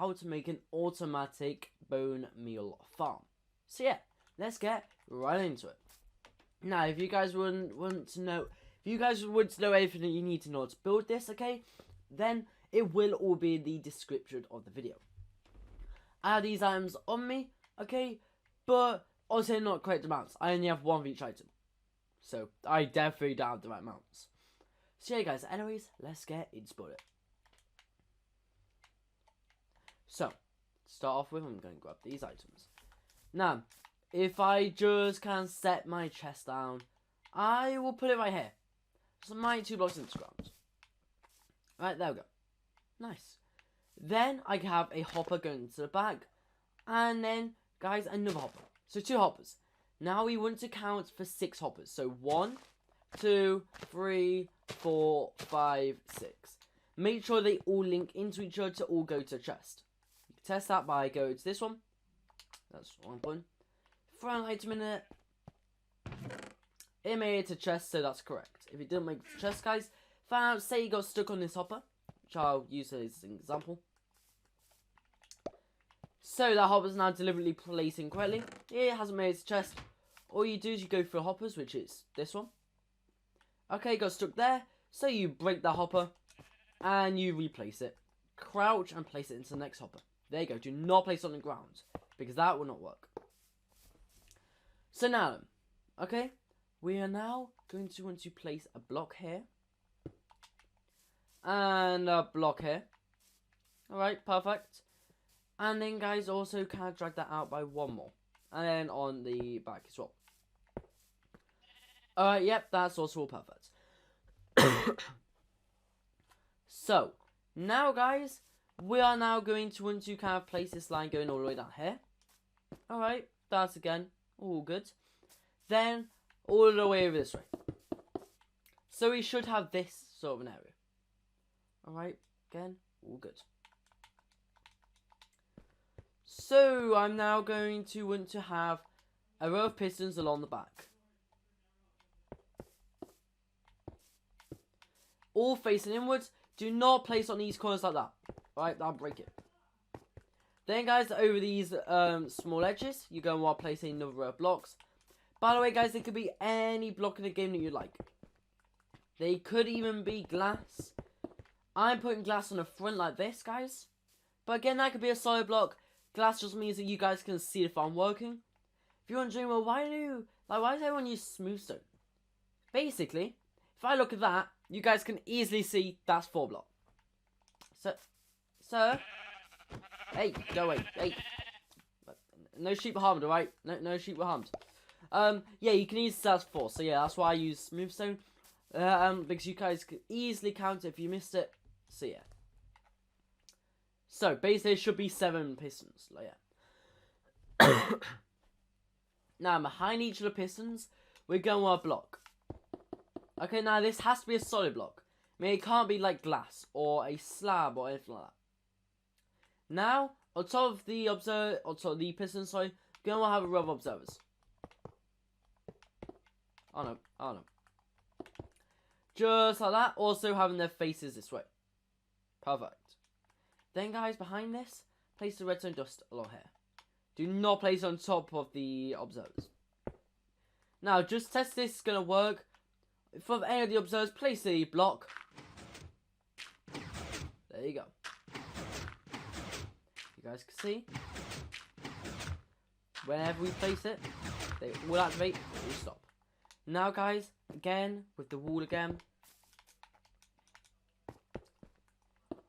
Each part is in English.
how to make an automatic bone meal farm. So yeah, let's get right into it. Now, if you guys want to know everything that you need to know to build this, okay, then it will all be in the description of the video. I have these items on me, okay, but also not correct amounts. I only have one of each item, so I definitely don't have the right amounts. So yeah, guys. Anyways, let's get into it. So, to start off with, I'm going to grab these items. Now, if I just can set my chest down, I will put it right here. So my 2 blocks into ground. Right, there we go. Nice. Then I have a hopper going to the back. And then, guys, another hopper. So 2 hoppers. Now we want to count for 6 hoppers. So 1, 2, 3, 4, 5, 6. Make sure they all link into each other to all go to the chest. You can test that by going to this one. That's 1 point. Throw an item in it. It made it to chest, so that's correct. If it didn't make it to chest, guys, say you got stuck on this hopper, which I'll use as an example. So that hopper's now deliberately placed incorrectly. It hasn't made it to chest. All you do is you go through hoppers, which is this one. Okay, got stuck there. So you break that hopper and you replace it. Crouch and place it into the next hopper. There you go. Do not place it on the ground because that will not work. So now, okay, we are now going to want to place a block here. And a block here. Alright, perfect. And then, guys, also kind of drag that out by 1 more. And then on the back as well. Alright, yep, that's also all perfect. So, now, guys, we are now going to want to kind of place this line going all the way down here. Alright, that's again all good. Then, all the way over this way. So, we should have this sort of an area. Alright, again, all good. So, I'm now going to want to have a row of pistons along the back. All facing inwards. Do not place on these corners like that. Alright, that'll break it. Then, guys, over these small edges, you're going to want to place another row of blocks. By the way, guys, it could be any block in the game that you like. They could even be glass. I'm putting glass on the front like this, guys. But again, that could be a solid block. Glass just means that you guys can see if I'm working. If you're wondering, well, why does everyone use smooth stone? Basically, if I look at that, you guys can easily see that's 4 block. So, sir, hey, go away, hey. No sheep were harmed, alright? No sheep were harmed. Yeah, you can easily see that's 4. So yeah, that's why I use smooth stone. Because you guys can easily count it if you missed it. So yeah. So basically, it should be 7 pistons. Like, yeah. Now behind each of the pistons, we're going to want a block. Okay, now this has to be a solid block. I mean, it can't be like glass or a slab or anything like that. Now, on top of the piston, sorry, we're going to have a row of observers. Oh no. Just like that, also having their faces this way. Perfect. Then, guys, behind this, place the redstone dust along here. Do not place on top of the observers. Now, just test this is going to work. For any of the observers, place the block. There you go. You guys can see. Whenever we place it, they will activate, they will stop. Now, guys, again, with the wall again.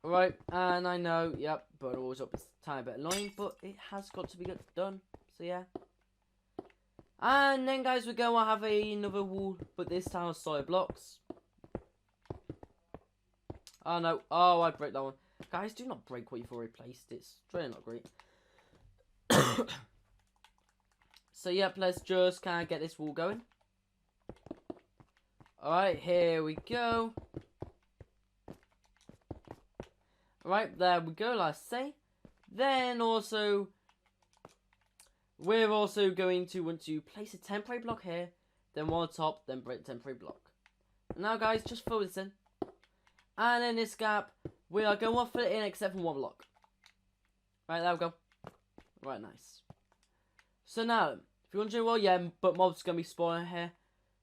Alright, and I know, yep, but always up is a tiny bit annoying, but it has got to be done, so yeah. And then, guys, we're going to have another wall, but this time of solid blocks. Oh, no. Oh, I broke that one. Guys, do not break what you've already placed. It's really not great. So, yep, let's just kind of get this wall going. Alright, here we go. Right, there we go, let's say. Then also, we're also going to want to place a temporary block here, then one on top, then break the temporary block. Now, guys, just fill this in. And in this gap, we are going to fill it in except for 1 block. Right, there we go. Right, nice. So now, if you're wondering, well, yeah, but mobs are going to be spawning here.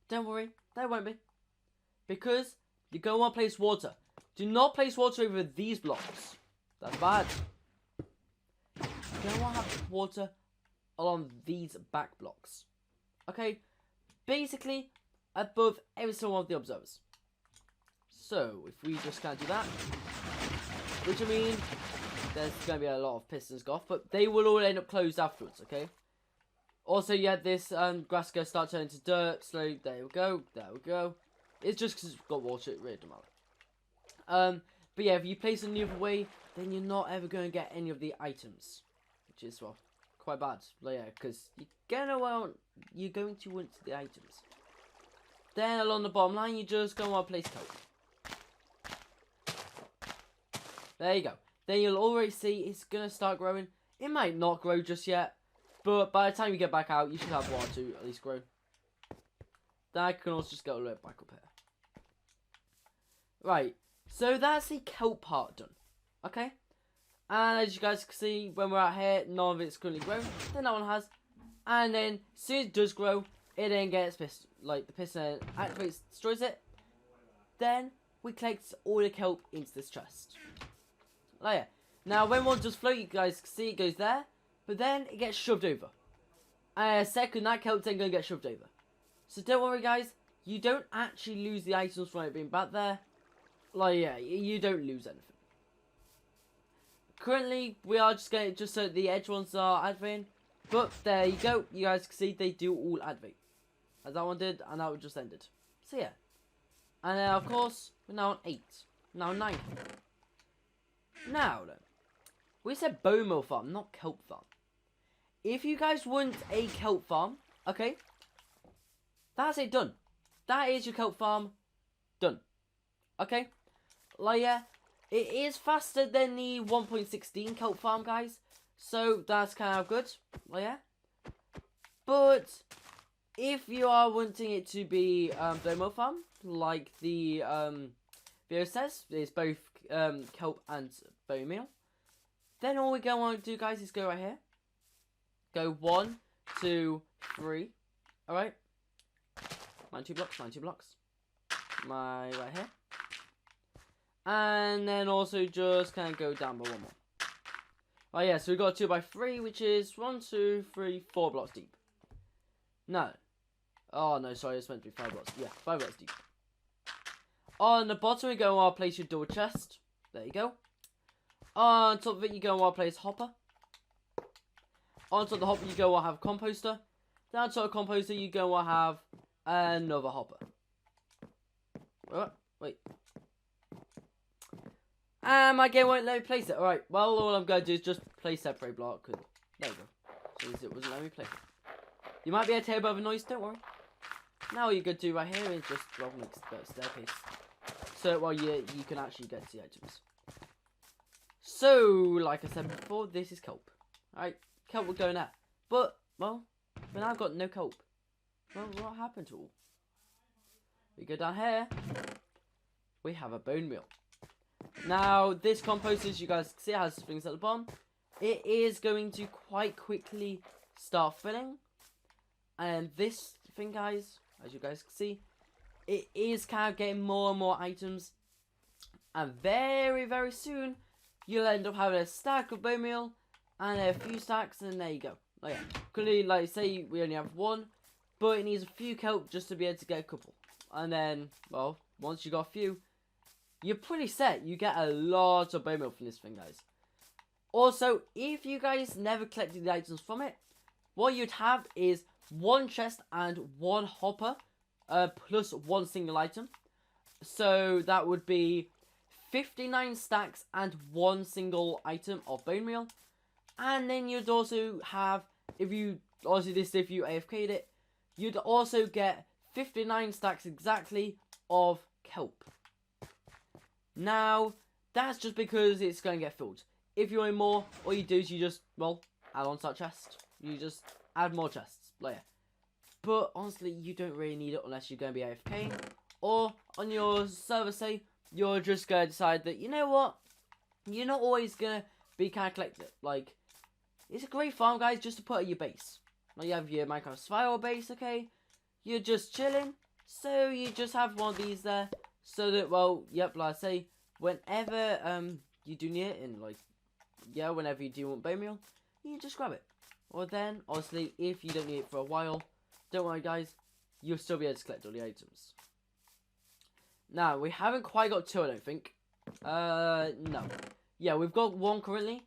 Don't worry, they won't be. Because you're going to want to place water. Do not place water over these blocks. That's bad. You're going to want to have water along these back blocks. Okay? Basically, above every single one of the observers. So, if we just can't do that, which I mean, there's going to be a lot of pistons go off, but they will all end up closed afterwards, okay? Also, yeah, this grass is going to start turning to dirt, slowly. There we go, there we go. It's just because it's got water, it really doesn't matter. But yeah, if you place it the other way, then you're not ever going to get any of the items. Which is, well, quite bad. But yeah, because you're going to want the items. Then along the bottom line, you just go on place kelp. There you go. Then you'll already see it's going to start growing. It might not grow just yet, but by the time you get back out, you should have one or two at least grown. Then I can also just go a little bit back up here. Right, so that's the kelp part done. Okay? And as you guys can see, when we're out here, none of it's currently grown. Then that one has. And then, as soon as it does grow, it then gets piston. Like, the piston activates, destroys it. Then, we collect all the kelp into this chest. Oh yeah. Now, when one does float, you guys can see it goes there. But then, it gets shoved over. And second, that kelp's then going to get shoved over. So don't worry, guys. You don't actually lose the items from it being back there. Like, yeah, you don't lose anything. Currently, we are just getting just so the edge ones are activating. But there you go. You guys can see they do all activate. As that one did, and that one just ended. So yeah. And then, of course, we're now on 8. Now 9. Now, then. We said Bonemeal farm, not kelp farm. If you guys want a kelp farm, okay, that's it done. That is your kelp farm done. Okay? Like, yeah, it is faster than the 1.16 kelp farm, guys. So, that's kind of good. Like, yeah. But, if you are wanting it to be Bonemeal farm, like the video says, it's both kelp and Bonemeal, then all we're going to want to do, guys, is go right here. Go 1, 2, 3. Alright. 92 blocks, 92 blocks. My right here. And then also just kind of go down by 1 more. Oh yeah, so we've got a 2x3, which is 1, 2, 3, 4 blocks deep. No. Oh no, sorry, it's meant to be 5 blocks. Yeah, 5 blocks deep. On the bottom, we go and place your double chest. There you go. On top of it, you go and place hopper. On top of the hopper, you go and have composter. Then on top of composter, you go and have another hopper. Wait. My game won't let me place it. Alright, well, all I'm going to do is just place separate block. Cause there we go. Since it wasn't letting me place it. You might be able to hear a bit of a noise, don't worry. Now all you're going to do right here is just make a staircase. So, well, you can actually get to the items. So, like I said before, this is kelp. Alright, kelp will go in there. But, well, when I've got no kelp. Well, what happened to all? We go down here. We have a Bonemeal. Now, this compost, as you guys can see, has things at the bottom. It is going to quite quickly start filling. And this thing, guys, as you guys can see, it is kind of getting more and more items. And very, very soon, you'll end up having a stack of Bonemeal and a few stacks, and there you go. Like, yeah. Currently, like, say we only have 1, but it needs a few kelp just to be able to get a couple. And then, well, once you got a few, you're pretty set. You get a lot of Bonemeal from this thing, guys. Also, if you guys never collected the items from it, what you'd have is 1 chest and 1 hopper, plus 1 single item. So that would be 59 stacks and 1 single item of Bonemeal. And then you'd also have, if you AFK'd it, you'd also get 59 stacks exactly of kelp. Now, that's just because it's going to get filled. If you want more, all you do is you just, well, add on to that chest. You just add more chests, later. But, honestly, you don't really need it unless you're going to be AFK. Or, on your server, say, you're just going to decide that, you know what? You're not always going to be kind of collected. Like, It's a great farm, guys, just to put at your base. Now you have your Minecraft spiral base, okay? You're just chilling, so you just have one of these there, so that, well, yep, like I say, whenever you do need it, and like, yeah, whenever you do want Bonemeal, you just grab it. Or then, honestly, if you don't need it for a while, don't worry, guys, you'll still be able to collect all the items. Now, we haven't quite got 2, I don't think. No. Yeah, we've got 1 currently,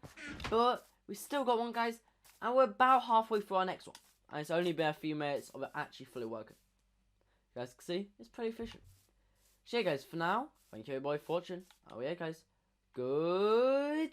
but we still got 1, guys, and we're about halfway through our next one. And it's only been a few minutes of it actually fully working. You guys can see, it's pretty efficient. So yeah, guys, for now, thank you everybody for watching. Oh yeah, guys, goodbye.